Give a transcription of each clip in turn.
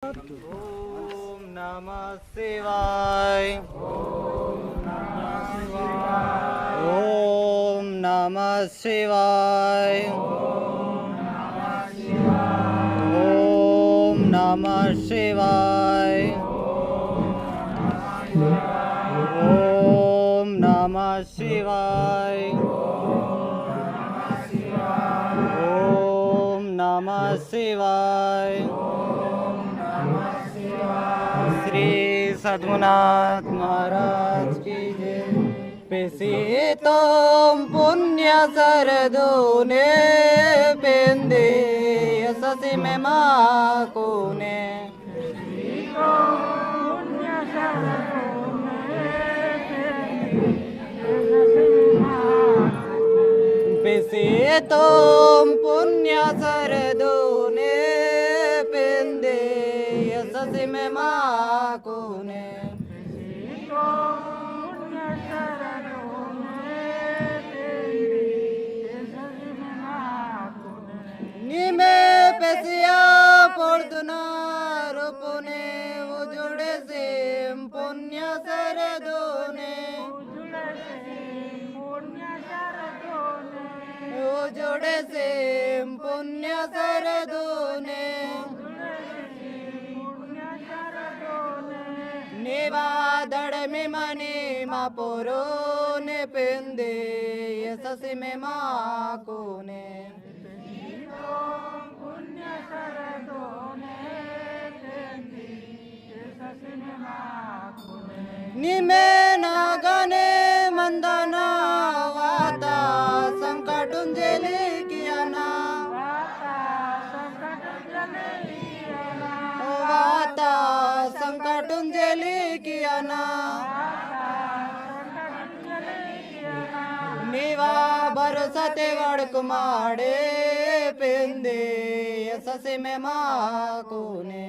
ओम नमः शिवाय। ओम नमः शिवाय। ओम नमः शिवाय। ओम नमः शिवाय। ओम नमः शिवाय। ओम नमः शिवाय। श्री सद्गुरुनाथ महाराज की जय। पेशी तुम पुण्य सरदूने पेंदे यशसी में माकुने। पेशी तुम पुण्य सरदूने पेंदे यशसी में माकुने। निमे पेसिया पोर्दुना रूपुने उजुड़े से पुण्य सरदूने। उजुड़े से पुण्य सरदूने। निवादड़ में मनी मापुरो ने पेंदे यशसी में माकुने। निमे नागने मंदना वाता संकटुंजलि कियाना। वाता संकटुंजलि कियाना। निवा बरसते वड़कुमाड़े पेंदे यशसी में माकुने।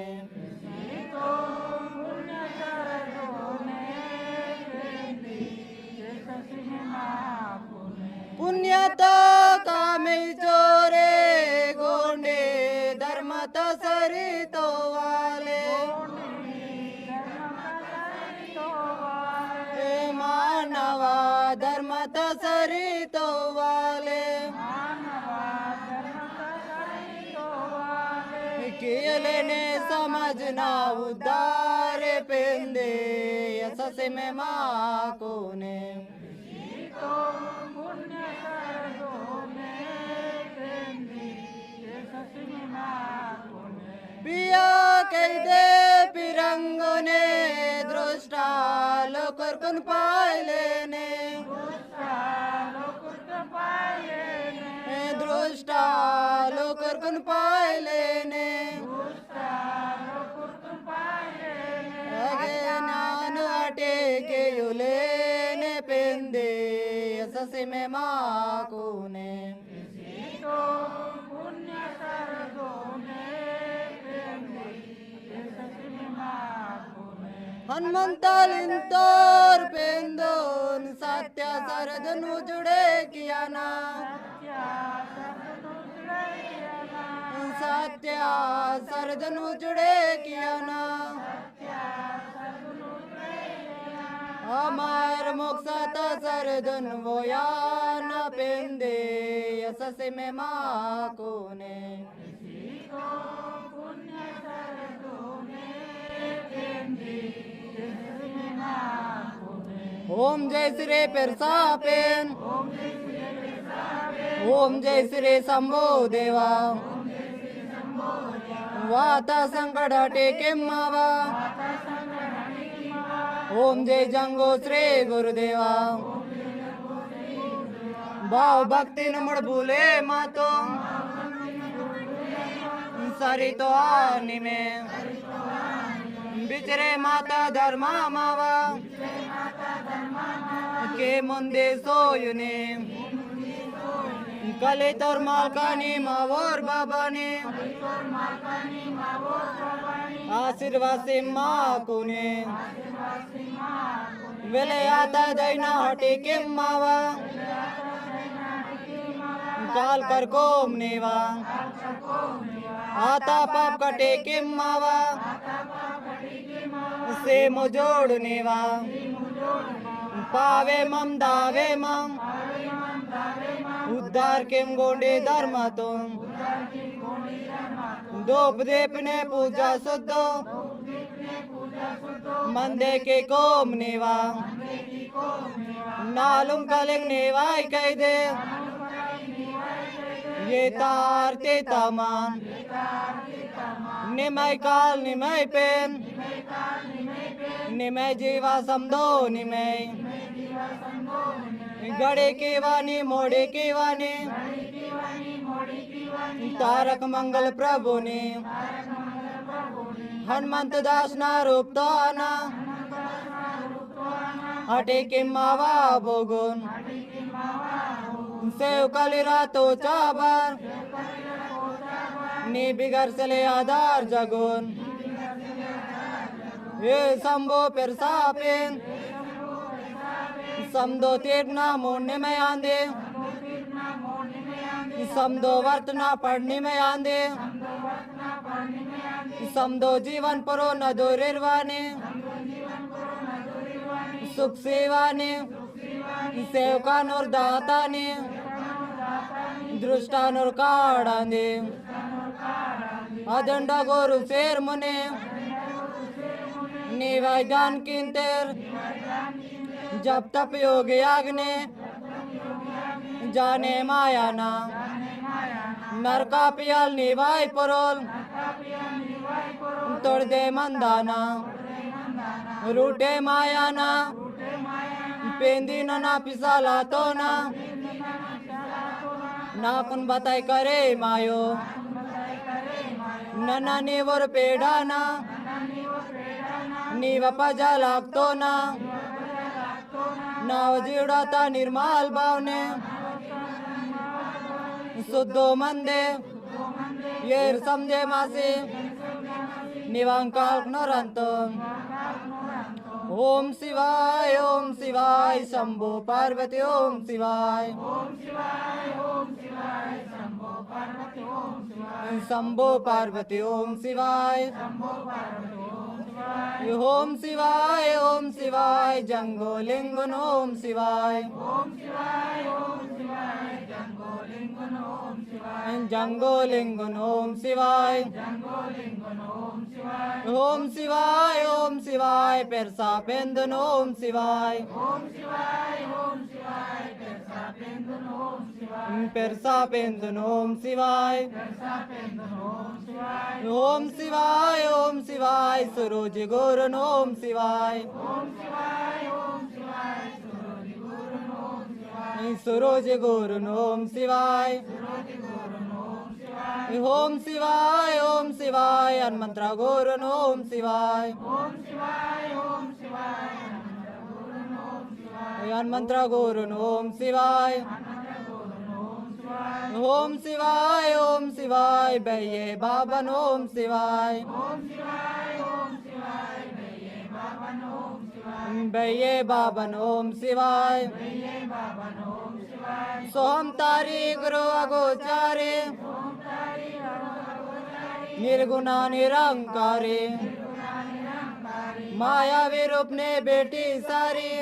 पुण्यता कामे चोरे गोंडे धर्मत सरितो वाले। मानवा धर्मत सरितो वाले। केले ने समझना उदार पेंदे यशसी में माकुने। पिया कैदे पिरंगने दृष्टा लोकर कुन पायलेने। दृष्टा लोकर कुन पायलेने। अगे नान अटे के युलेने पेंदे यशसी में माकुने। हनुमंतालिंतोर पेंदोन सत्य सरदन उजुड़े कियाना। सत्य सरदन उजुड़े कियाना। अमर मोक्षत सरदन वोयान पेंदे यशसी में माकुने। ओम जय श्री पेरसापेन। ओम जय श्री शंभो देवा। वाता संकट हटे केम्मावा। ओम जय जंगो श्री गुरुदेवा। भाव भक्ति नमड़ भूले मातो सरी तो आनी में बिचरे माता धर्मा मावा। के मुंदे सोयुने कले तोर मालकानी मावोर बाबा ने। आशीर्वाद से माकुने वेले आता दैना हटे के मावा। काल कर कोम नेवा आता पाप कटे के मावा। से मुजोड़ने वा पावे मम दावे मम उद्धार किम गोंडे धर्मातून दोप देपने पूजा सुद्धो मंदे के कोम नेवा नालुम कलिंग नेवाई कह दे ये तार ते तामान निमय काल निमय पेन निमय जीवा समदो निमय गड़े के वाणी मोड़े के वाणी तारक मंगल प्रभु ने हनुमंत दास ना रूप तो आना हटे के मावा बोगुन सेव कलिरा तो चाबर नी बिगर सले आधार जगुन ये संभो फिर सापेन समदो तीर्ना मोड़ने में आंदे समदो वर्तना पढ़ने में आंदे समदो जीवन परो न दोरिरवाने सुख सेवाने सेवकानोर दाताने दृष्टानोर काढ़ांदे अदंडा गोरु शेर मुने निवाय दान किंतेर जब तप योग याग्ने जाने मायाना नरका पियल निवाय परोल तोड़ दे मंदाना रूटे मायाना पेंदी ना पिसाला तो ना नाकुन बताई करे मायो नना नेवर पेड़ाना नीव पजा लागतो ना नाव जीवडाता निर्माल भावने शुद्धो मंदे ये समझे मासे निवांकाल नरंतो ओम शिवाय शंभो पार्वती ओम शिवाय शंभो पार्वती ओम शिवाय ओम शिवाय जंगो लिंगन ओम शिवाय जंगो लिंगन ओम शिवाय ओम शिवाय पेरसा पेंदन ओम शिवाय पेरसा पेंदन ओम शिवाय ओम शिवाय सरोज गोरन ओम शिवाय सरोज गोरन ओम शिवाय ओम शिवाय हनुमंत्रा गोरन ओम शिवाय हनुमंत्रा गोरन ओम शिवाय ओम शिवाय बैये बाबन ओम शिवाय बैये बाबन ओम शिवाय सोम तारी गुरु अगोचारे निर्गुणा निरंकारे माया विरूप ने बेटी सारी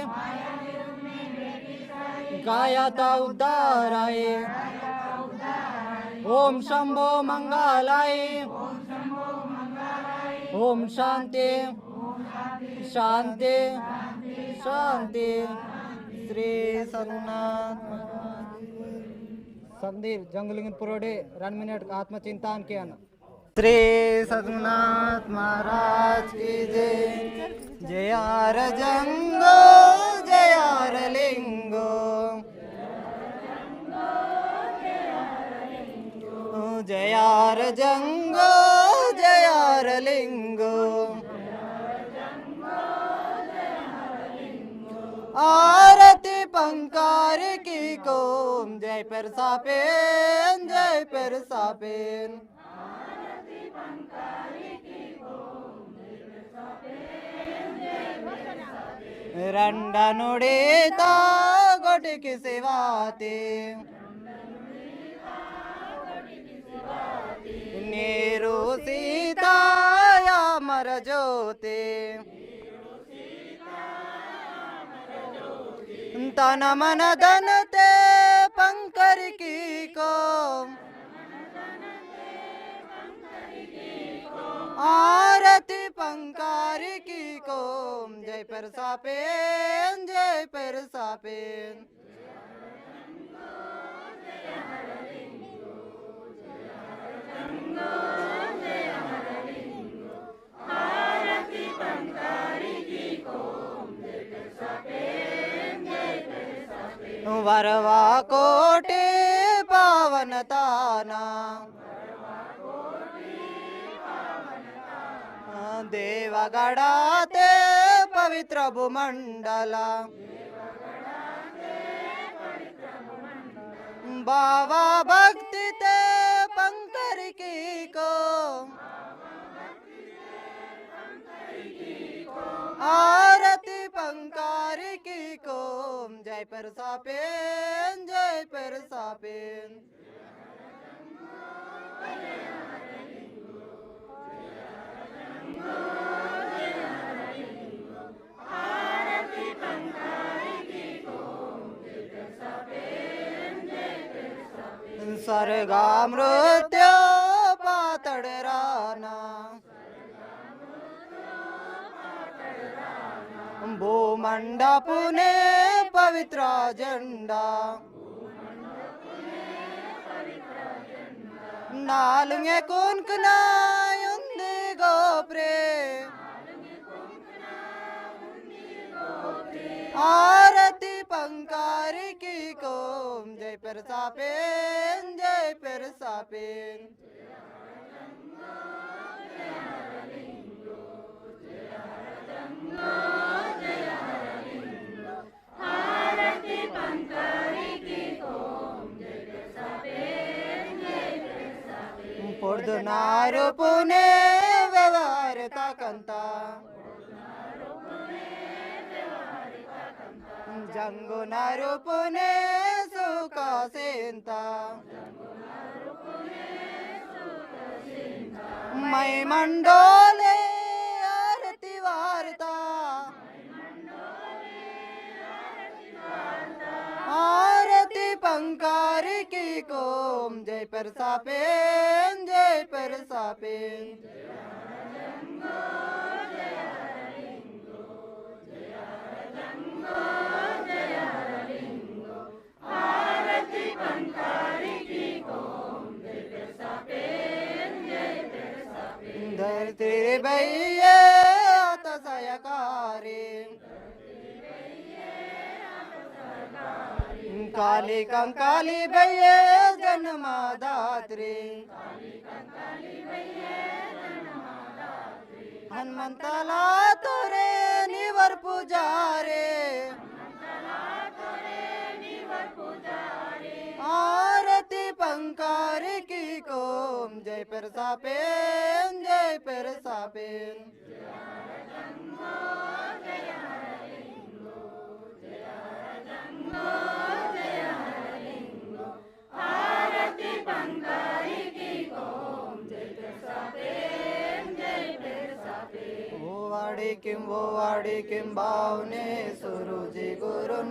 गायता उद्धार आए ओम शंभो मंगलाय ओम शांति शांति शांति श्री सद्गुरुनाथ संदीप जंगलिंग पुरोडे 1 मिनट आत्मचिंतन किया श्री सद्गुरुनाथ महाराज की जय। जयार जंगो जयार लिंगो जयार जंगो जयार लिंगो आरती पंकार की कोम जय परसापेन जय परसापेन रंडा नुड़ेता गोटे की सेवाते नेरो सीता या मर जोते तन मन धन ते पंकर की को आरती पंकार की को जय परसापेन जय परसापेन वरवा कोटे पावन ताना देवगडाते पवित्र भूमंडला बाबा भक्ति ते पंकर की को आरती पंकार की को जय परसापेन जय परसापेन स्वर्गामृत्यो पातळराना भूमंडपुने पवित्र झंडा नालुंगे कुंकनायुंदी गोप्रे आरती पंकार की को जय परसापेन जय परसापेन పొర్దునారు పునే వ్యవహారత కంత జంగునారు పునే సుఖసేంత మై మండోలే ఆరతి వార్తా आरती पंकार की को जय परसापेन जय परसापेन आरती पंकार की को जय परसापेन जय परसापेन धरती भैया तसयकारे काली कंकाली भैये जन्मदात्री हनुमंतला तोरे निवर पुजारे आरती पंकार की को जय परसापेन जय परसापेन वो वाड़ी किम बावने सुरुजी गुरुन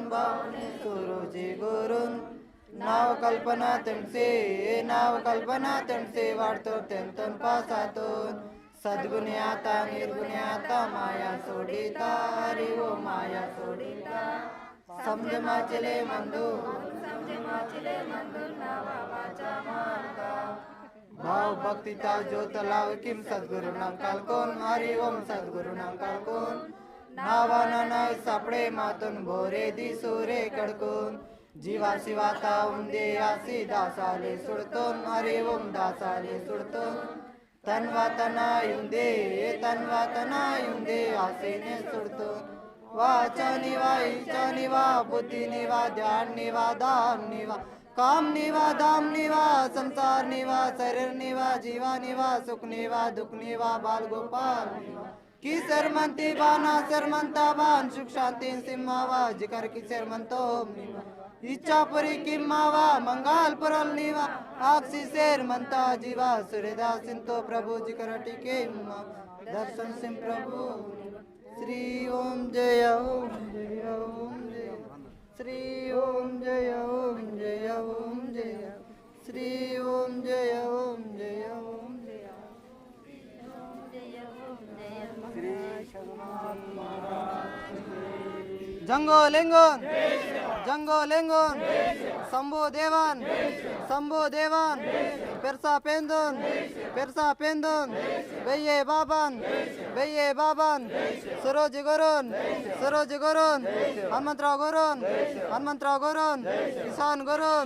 नाव कल्पना तुमसे वाढतो तेंतन पासातून सद्गुण्याता निर्गुण्याता माया सोडिता हरि वो माया सोडिता समजमाचले मंदू नावा वाचा मार्गा भाव भक्तीचा ज्योत लाव किम सद्गुरु नाम कालकोन हरि ओम सद्गुरु नाम कालकोन नावाना नाय सापडे मातून भोरे दिसुरे कडकून जीवा शिवाता उंदे आसी दासाले सुडतोन हरि ओम दासाले सुडतोन तन्वातना युंदे आसेने सुडतोन वाचा निवा बुद्धि निवा ध्यान निवा दाम निवा काम निवा धाम निवा संसार निवा शरीर निवा जीवा निवा सुख निवा दुख निवा बाल गोपाल की सरमंती बाना सरमंता बान सुख शांति सिम्मावा जिकर की सरमंतो इच्छापुरी किम्मावा मंगल परल निवा आक्षी शेर मंता जीवा सूर्यदा सिंतो प्रभु जिकर टिके दर्शन सिंह प्रभु श्री ओम जय ओम श्री जंगो लिंगन शंभू देवन पेरसा पेंदुन बेये बाबन सरोज गुरुन हनुमंतराव गुरुन ईशान गुरुन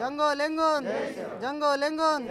जंगो लिंगन